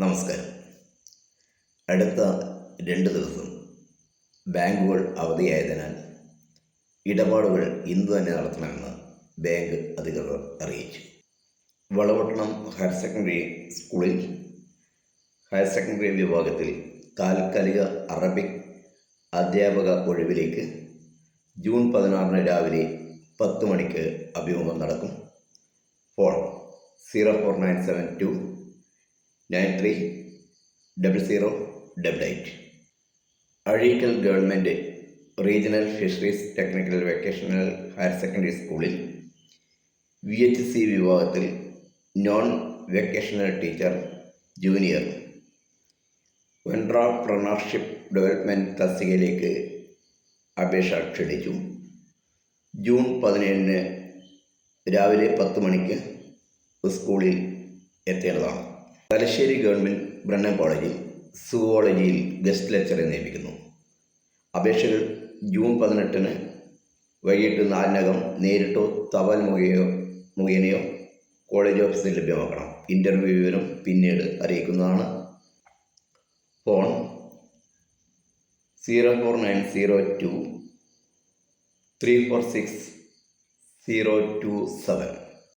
നമസ്കാരം. അടുത്ത 2 ദിവസം ബാങ്കുകൾ അവധിയായതിനാൽ ഇടപാടുകൾ ഇന്ന് തന്നെ നടത്തണമെന്ന് ബാങ്ക് അധികൃതർ അറിയിച്ചു. വളപട്ടണം ഹയർ സെക്കൻഡറി സ്കൂളിൽ ഹയർ സെക്കൻഡറി വിഭാഗത്തിൽ താൽക്കാലിക അറബിക് അധ്യാപക ഒഴിവിലേക്ക് ജൂൺ 16 രാവിലെ 10 മണിക്ക് അഭിമുഖം നടക്കും. Phone 04972 930088. Azhikkal government regional fisheries technical vocational higher secondary സ്കൂളിൽ VHC വിഭാഗത്തിൽ non vocational teacher junior entrepreneurship development തസ്തികയിലേക്ക് അപേക്ഷ ക്ഷണിച്ചു. ജൂൺ 17 രാവിലെ 10 മണിക്ക് സ്കൂളിൽ എത്തേണ്ടതാണ്. തലശ്ശേരി ഗവൺമെൻറ് ബ്രണ്ണൻ കോളേജിൽ സുവോളജിയിൽ ഗസ്റ്റ് ലെക്ചറെ നിയമിക്കുന്നു. അപേക്ഷകൾ ജൂൺ 18 വൈകിട്ട് 4-നകം നേരിട്ടോ തപാൽ മുഖേനയോ കോളേജ് ഓഫീസിൽ ലഭ്യമാക്കണം. ഇൻ്റർവ്യൂ വിവരം പിന്നീട് അറിയിക്കുന്നതാണ്. ഫോൺ 04902 346 027.